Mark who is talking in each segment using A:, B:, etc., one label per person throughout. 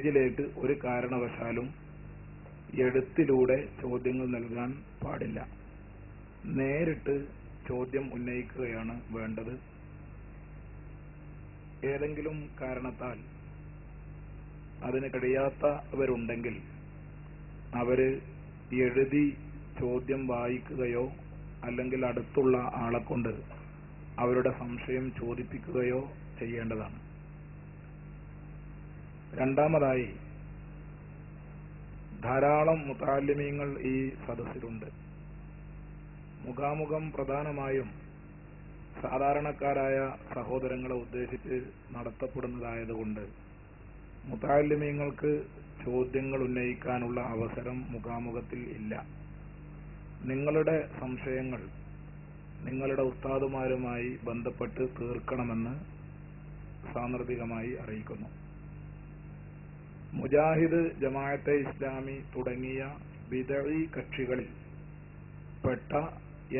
A: സ്റ്റേജിലേക്ക് ഒരു കാരണവശാലും എഴുത്തിലൂടെ ചോദ്യങ്ങൾ നൽകാൻ പാടില്ല. നേരിട്ട് ചോദ്യം ഉന്നയിക്കുകയാണ് വേണ്ടത്. ഏതെങ്കിലും കാരണത്താൽ അതിന് കഴിയാത്തവരുണ്ടെങ്കിൽ അവര് എഴുതി ചോദ്യം വായിക്കുകയോ അല്ലെങ്കിൽ അടുത്തുള്ള ആളെ കൊണ്ട് അവരുടെ സംശയം ചോദിപ്പിക്കുകയോ ചെയ്യേണ്ടതാണ്. രണ്ടാമതായി, ധാരാളം മുതഅല്ലിമീങ്ങൾ ഈ സദസ്സിലുണ്ട്. മുഖാമുഖം പ്രധാനമായും സാധാരണക്കാരായ സഹോദരങ്ങളെ ഉദ്ദേശിച്ച് നടത്തപ്പെടുന്നതായതുകൊണ്ട് മുതഅല്ലിമീങ്ങൾക്ക് ചോദ്യങ്ങൾ ഉന്നയിക്കാനുള്ള അവസരം മുഖാമുഖത്തിൽ ഇല്ല. നിങ്ങളുടെ സംശയങ്ങൾ നിങ്ങളുടെ ഉസ്താദുമാരുമായി ബന്ധപ്പെട്ട് തീർക്കണമെന്ന് സാന്ദർഭികമായി അറിയിക്കുന്നു. മുജാഹിദ്, ജമാഅത്തെ ഇസ്ലാമി തുടങ്ങിയ ബിദ്അഈ കക്ഷികളിൽ പെട്ട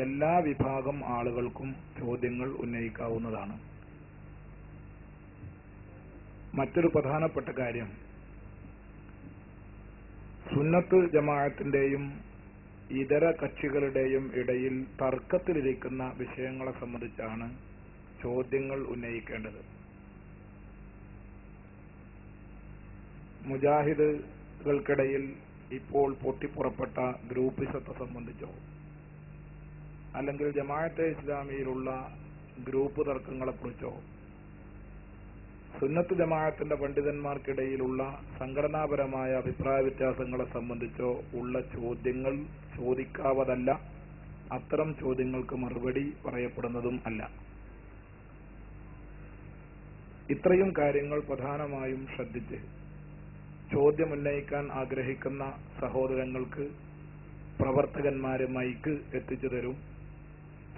A: എല്ലാ വിഭാഗം ആളുകൾക്കും ചോദ്യങ്ങൾ ഉന്നയിക്കാവുന്നതാണ്. മറ്റൊരു പ്രധാനപ്പെട്ട കാര്യം, സുന്നത്ത് ജമാഅത്തിന്റെയും ഇതര കക്ഷികളുടെയും ഇടയിൽ തർക്കത്തിലിരിക്കുന്ന വിഷയങ്ങളെ സംബന്ധിച്ചാണ് ചോദ്യങ്ങൾ ഉന്നയിക്കേണ്ടത്. മുജാഹിദുകൾക്കിടയിൽ ഇപ്പോൾ പൊട്ടിപ്പുറപ്പെട്ട ഗ്രൂപ്പിസത്തെ സംബന്ധിച്ചോ അല്ലെങ്കിൽ ജമാഅത്തെ ഇസ്ലാമിയിലുള്ള ഗ്രൂപ്പ് തർക്കങ്ങളെക്കുറിച്ചോ സുന്നത്ത് ജമാഅത്തിന്റെ പണ്ഡിതന്മാർക്കിടയിലുള്ള സംഘടനാപരമായ അഭിപ്രായ വ്യത്യാസങ്ങളെ സംബന്ധിച്ചോ ഉള്ള ചോദ്യങ്ങൾ ചോദിക്കാവതല്ല. അത്തരം ചോദ്യങ്ങൾക്ക് മറുപടി പറയപ്പെടുന്നതും അല്ല. ഇത്രയും കാര്യങ്ങൾ പ്രധാനമായും ശ്രദ്ധിച്ച് ചോദ്യമുന്നയിക്കാൻ ആഗ്രഹിക്കുന്ന സഹോദരങ്ങൾക്ക് പ്രവർത്തകന്മാര് മൈക്ക് എത്തിച്ചു തരും.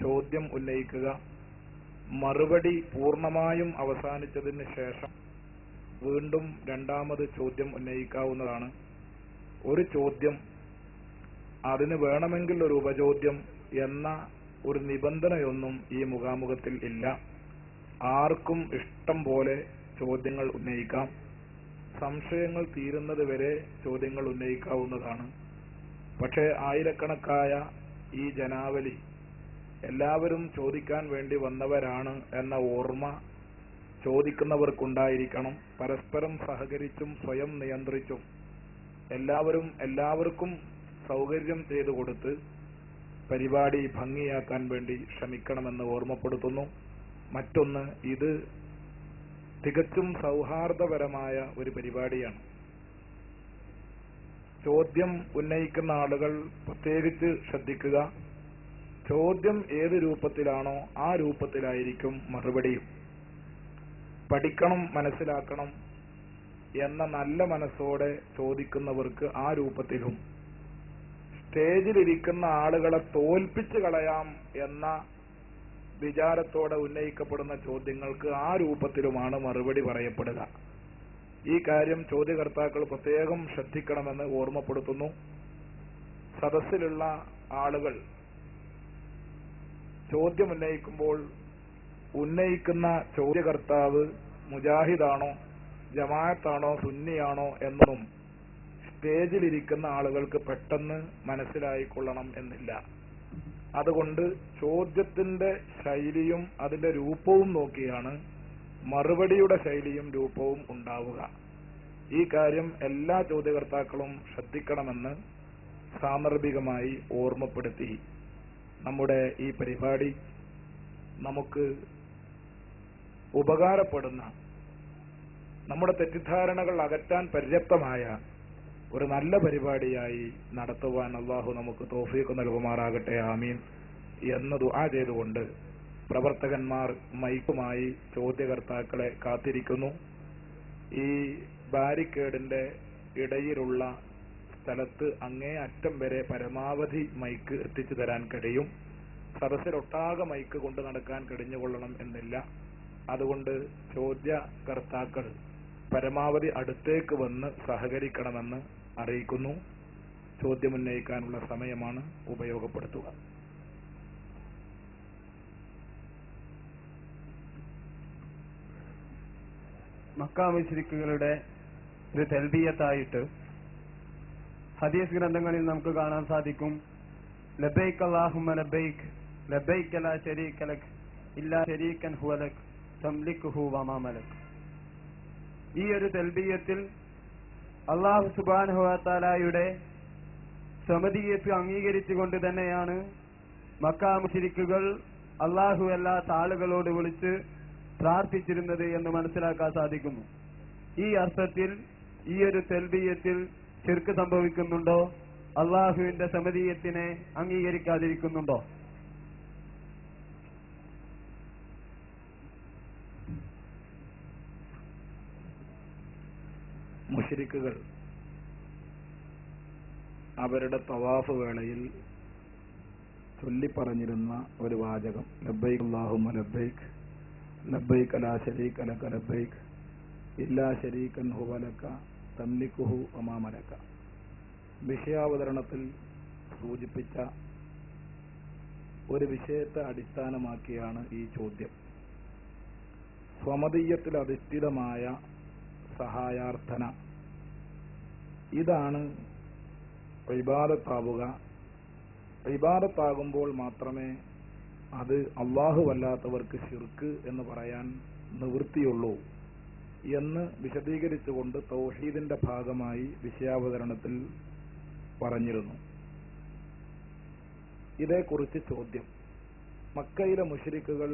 A: ചോദ്യം ഉന്നയിക്കുക. മറുപടി പൂർണ്ണമായും അവസാനിച്ചതിന് ശേഷം വീണ്ടും രണ്ടാമത് ചോദ്യം ഉന്നയിക്കാവുന്നതാണ്. ഒരു ചോദ്യം, അതിന് വേണമെങ്കിൽ ഒരു ഉപചോദ്യം എന്ന ഒരു നിബന്ധനയൊന്നും ഈ മുഖാമുഖത്തിൽ ഇല്ല. ആർക്കും ഇഷ്ടം പോലെ ചോദ്യങ്ങൾ ഉന്നയിക്കാം. സംശയങ്ങൾ തീരുന്നത് വരെ ചോദ്യങ്ങൾ ഉന്നയിക്കാവുന്നതാണ്. പക്ഷേ ആയിരക്കണക്കായ ഈ ജനാവലി എല്ലാവരും ചോദിക്കാൻ വേണ്ടി വന്നവരാണ് എന്ന ഓർമ്മ ചോദിക്കുന്നവർക്കുണ്ടായിരിക്കണം. പരസ്പരം സഹകരിച്ചും സ്വയം നിയന്ത്രിച്ചും എല്ലാവർക്കും സൗകര്യം ചെയ്തു കൊടുത്ത് പരിപാടി ഭംഗിയാക്കാൻ വേണ്ടി ശ്രമിക്കണമെന്ന് ഓർമ്മപ്പെടുത്തുന്നു. മറ്റൊന്ന്, ഇത് തികച്ചും സൗഹാർദ്ദപരമായ ഒരു പരിപാടിയാണ്. ചോദ്യം ഉന്നയിക്കുന്ന ആളുകൾ പ്രത്യേകിച്ച് ശ്രദ്ധിക്കുക. ചോദ്യം ഏത് രൂപത്തിലാണോ ആ രൂപത്തിലായിരിക്കും മറുപടിയും. പഠിക്കണം, മനസ്സിലാക്കണം എന്ന നല്ല മനസ്സോടെ ചോദിക്കുന്നവർക്ക് ആ രൂപത്തിലും, സ്റ്റേജിലിരിക്കുന്ന ആളുകളെ തോൽപ്പിച്ചു കളയാം എന്ന വിചാരത്തോടെ ഉന്നയിക്കപ്പെടുന്ന ചോദ്യങ്ങൾക്ക് ആ രൂപത്തിലുമാണ് മറുപടി പറയപ്പെടുക. ഈ കാര്യം ചോദ്യകർത്താക്കൾ പ്രത്യേകം ശ്രദ്ധിക്കണമെന്ന് ഓർമ്മപ്പെടുത്തുന്നു. സദസ്സിലുള്ള ആളുകൾ ചോദ്യമുന്നയിക്കുമ്പോൾ ഉന്നയിക്കുന്ന ചോദ്യകർത്താവ് മുജാഹിദാണോ ജമാഅത്താണോ സുന്നിയാണോ എന്നും സ്റ്റേജിലിരിക്കുന്ന ആളുകൾക്ക് പെട്ടെന്ന് മനസ്സിലായിക്കൊള്ളണം എന്നില്ല. അതുകൊണ്ട് ചോദ്യത്തിന്റെ ശൈലിയും അതിന്റെ രൂപവും നോക്കിയാണ് മറുപടിയുടെ ശൈലിയും രൂപവും ഉണ്ടാവുക. ഈ കാര്യം എല്ലാ ചോദ്യകർത്താക്കളും ശ്രദ്ധിക്കണമെന്ന് സാന്ദർഭികമായി ഓർമ്മപ്പെടുത്തി നമ്മുടെ ഈ പരിപാടി നമുക്ക് ഉപകാരപ്പെടുന്ന, നമ്മുടെ തെറ്റിദ്ധാരണകൾ അകറ്റാൻ പര്യാപ്തമായ ഒരു നല്ല പരിപാടിയായി നടത്തുവാൻ അള്ളാഹു നമുക്ക് തൗഫീഖ് നൽകുമാറാകട്ടെ. ആമീൻ എന്ന് ദുആ ചെയ്തുകൊണ്ട് പ്രവർത്തകന്മാർ മൈക്കുമായി ചോദ്യകർത്താക്കളെ കാത്തിരിക്കുന്നു. ഈ ബാരിക്കേഡിന്റെ ഇടയിലുള്ള സ്ഥലത്ത് അങ്ങേ അറ്റം വരെ പരമാവധി മൈക്ക് എത്തിച്ചു തരാൻ കഴിയും. സദസ്സിലൊട്ടാകെ മൈക്ക് കൊണ്ട് നടക്കാൻ കഴിഞ്ഞുകൊള്ളണം എന്നില്ല. അതുകൊണ്ട് ചോദ്യകർത്താക്കൾ പരമാവധി അടുത്തേക്ക് വന്ന് സഹകരിക്കണമെന്ന് അറിയിക്കുന്നു. ചോദ്യമുന്നയിക്കാനുള്ള സമയമാണ്, ഉപയോഗപ്പെടുത്തുക.
B: മക്ക മുശ്രിക്കുകളുടെ ഒരു തൽബിയത്തായിട്ട് ഹദീസ് ഗ്രന്ഥങ്ങളിൽ നമുക്ക് കാണാൻ സാധിക്കും. ലബൈക് അല്ലാഹുമ്മ ലബൈക് ലബൈക ലാ ശരീക ലക് ഇല്ലാ ശരീകൻ ഹുവ ലക് തംലികുഹു വമാ മലക്. ഈ ഒരു തൽബിയത്തിൽ അല്ലാഹു സുബ്ഹാനഹു വ തആലയുടെ സമദിയത്ത് അംഗീകരിച്ചുകൊണ്ട് തന്നെയാണ് മക്ക മുശ്രിക്കുകൾ അല്ലാഹു അല്ലാത്ത ആളുകളോട് വിളിച്ച് പ്രാർത്ഥിച്ചിരുന്നത് എന്ന് മനസ്സിലാക്കാൻ സാധിക്കുന്നു. ഈ അർത്ഥത്തിൽ ഈ ഒരു തൽബിയത്തിൽ ശിർക്ക് സംഭവിക്കുന്നുണ്ടോ? അല്ലാഹുവിന്റെ സമദിയത്തിനെ അംഗീകരിക്കാതിരിക്കുന്നുണ്ടോ?
A: മുശ്രിക്കുകൾ അവരുടെ തവാഫ് വേളയിൽ ചൊല്ലിപ്പറഞ്ഞിരുന്ന ഒരു വാചകം, ലബ്ബൈക് അല്ലാഹുമ്മ ലബ്ബൈക് ലബ്ബൈക ലാ ശരീക ലക ലബ്ബൈക് ഇല്ലാ ശരീകൻ ഹുവ ലക തംലികുഹു വമാ മലക. വിഷയാവതരണത്തിൽ സൂചിപ്പിച്ച ഒരു വിഷയത്തെ അടിസ്ഥാനമാക്കിയാണ് ഈ ചോദ്യം. സ്വമതീയത്തിൽ അധിഷ്ഠിതമായ സഹായാർത്ഥന, ഇതാണ് ഇബാദത്താവുക. ഇബാദത്താകുമ്പോൾ മാത്രമേ അത് അല്ലാഹുവല്ലാത്തവർക്ക് ശിർക്ക് എന്ന് പറയാൻ നിവൃത്തിയുള്ളൂ എന്ന് വിശദീകരിച്ചുകൊണ്ട് തൗഹീദിന്റെ ഭാഗമായി വിഷയാവതരണത്തിൽ പറഞ്ഞിരുന്നു. ഇതേക്കുറിച്ച് ചോദ്യം. മക്കയിലെ മുശ്രിക്കുകൾ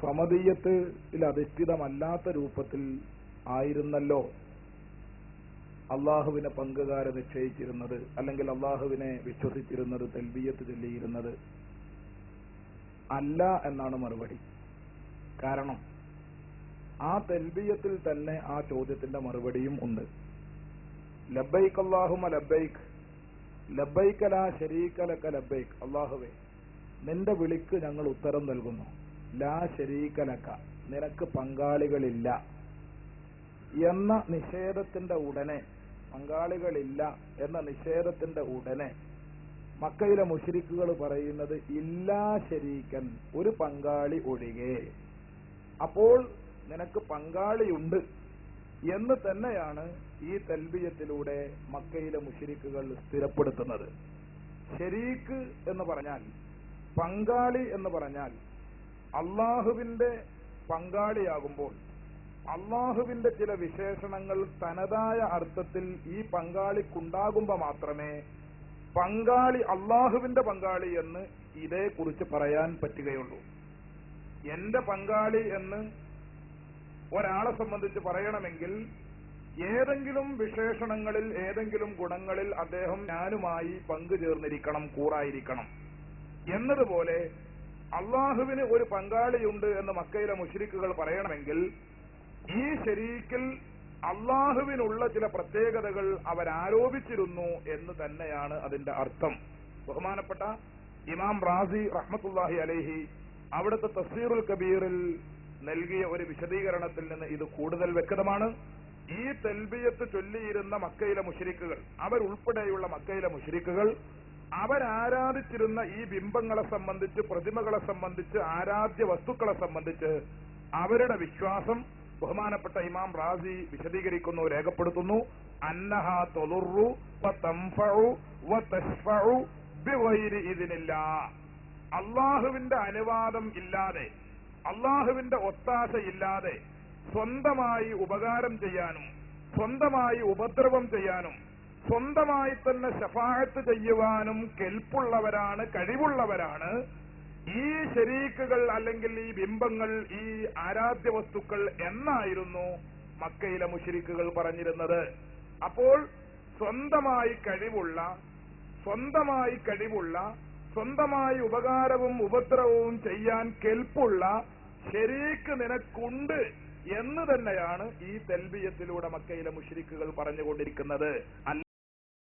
A: സമദീയത്തിൽ അധിഷ്ഠിതമല്ലാത്ത രൂപത്തിൽ ആയിരുന്നല്ലോ അള്ളാഹുവിനെ പങ്കുകാരെ നിശ്ചയിച്ചിരുന്നത്, അല്ലെങ്കിൽ അള്ളാഹുവിനെ വിശ്വസിച്ചിരുന്നത്, തൽബിയത്ത് ചൊല്ലിയിരുന്നത്. അല്ല എന്നാണ് മറുപടി. കാരണം ആ തൽബിയത്തിൽ തന്നെ ആ ചോദ്യത്തിന്റെ മറുപടിയും ഉണ്ട്. ലബ്ബൈക് അല്ലാഹുമ്മ ലബ്ബൈക് ലബ്ബൈക ലാ ശരീക ലക ലബ്ബൈക്. അല്ലാഹുവേ, നിന്റെ വിളിക്ക് ഞങ്ങൾ ഉത്തരം നൽകുന്നു. ലാ ശരീക ലക, നിനക്ക് പങ്കാളികളില്ല എന്ന നിഷേധത്തിന്റെ ഉടനെ, പങ്കാളികളില്ല എന്ന നിഷേധത്തിന്റെ ഉടനെ മക്കയിലെ മുശ്രിക്കുകൾ പറയുന്നത് ഇല്ലാ ശരീകൻ, ഒരു പങ്കാളി ഒഴികെ. അപ്പോൾ നിനക്ക് പങ്കാളിയുണ്ട് എന്ന് തന്നെയാണ് ഈ തൽബിയത്തിലൂടെ മക്കയിലെ മുശ്രിക്കുകൾ സ്ഥിരപ്പെടുത്തുന്നത്. ശരീക്ക് എന്ന് പറഞ്ഞാൽ, പങ്കാളി എന്ന് പറഞ്ഞാൽ, അള്ളാഹുവിന്റെ പങ്കാളിയാകുമ്പോൾ അള്ളാഹുവിന്റെ ചില വിശേഷണങ്ങൾ തനതായ അർത്ഥത്തിൽ ഈ പങ്കാളിക്കുണ്ടാകുമ്പോൾ മാത്രമേ പങ്കാളി അള്ളാഹുവിന്റെ പങ്കാളി എന്ന് ഇതേക്കുറിച്ച് പറയാൻ പറ്റുകയുള്ളൂ. എന്റെ പങ്കാളി എന്ന് ഒരാളെ സംബന്ധിച്ച് പറയണമെങ്കിൽ ഏതെങ്കിലും വിശേഷണങ്ങളിൽ, ഏതെങ്കിലും ഗുണങ്ങളിൽ അദ്ദേഹം ഞാനുമായി പങ്കുചേർന്നിരിക്കണം, കൂറായിരിക്കണം. എന്നതുപോലെ അള്ളാഹുവിന് ഒരു പങ്കാളിയുണ്ട് എന്ന് മക്കയിലെ മുശ്രിക്കുകൾ പറയണമെങ്കിൽ ഈ ശരീക്കിൽ അള്ളാഹുവിനുള്ള ചില പ്രത്യേകതകൾ അവരാരോപിച്ചിരുന്നു എന്ന് തന്നെയാണ് അതിന്റെ അർത്ഥം. ബഹുമാനപ്പെട്ട ഇമാം റാസി റഹ്മത്തുള്ളാഹി അലൈഹി അവിടുത്തെ തഫ്സീറുൽ കബീറിൽ നൽകിയ ഒരു വിശദീകരണത്തിൽ നിന്ന് ഇത് കൂടുതൽ വ്യക്തമാണ്. ഈ തൽബിയത്ത് ചൊല്ലിയിരുന്ന മക്കയിലെ മുശ്രിക്കുകൾ, അവരുൾപ്പെടെയുള്ള മക്കയിലെ മുശ്രിക്കുകൾ, അവരാരാധിച്ചിരുന്ന ഈ ബിംബങ്ങളെ സംബന്ധിച്ച്, പ്രതിമകളെ സംബന്ധിച്ച്, ആരാധ്യ വസ്തുക്കളെ സംബന്ധിച്ച് അവരുടെ വിശ്വാസം ബഹുമാനപ്പെട്ട ഇമാം റാസി വിശദീകരിക്കുന്നു, രേഖപ്പെടുത്തുന്നു. അന്നഹ തദുറു വതൻഫഉ വതശ്ഫഉ ബിഗൈരി ഇദ്നില്ലാഹ്. അല്ലാഹുവിന്റെ അനുവാദം ഇല്ലാതെ, അല്ലാഹുവിന്റെ ഒത്താശ ഇല്ലാതെ സ്വന്തമായി ഉപകാരം ചെയ്യാനും സ്വന്തമായി ഉപദ്രവം ചെയ്യാനും സ്വന്തമായി തന്നെ ശഫാഅത്ത് ചെയ്യുവാനും കെൽപ്പുള്ളവരാണ്, കഴിവുള്ളവരാണ് ഈ ശരീക്കുകൾ, അല്ലെങ്കിൽ ഈ ബിംബങ്ങൾ, ഈ ആരാധ്യ വസ്തുക്കൾ എന്നായിരുന്നു മക്കയിലെ മുശ്രിക്കുകൾ പറഞ്ഞിരുന്നത്. അപ്പോൾ സ്വന്തമായി കഴിവുള്ള, സ്വന്തമായി ഉപകാരവും ഉപദ്രവവും ചെയ്യാൻ കെൽപ്പുള്ള ശരീക്ക് നിനക്കുണ്ട് എന്ന് തന്നെയാണ് ഈ തൽബിയത്തിലൂടെ മക്കയിലെ മുശ്രിക്കുകൾ പറഞ്ഞുകൊണ്ടിരിക്കുന്നത്.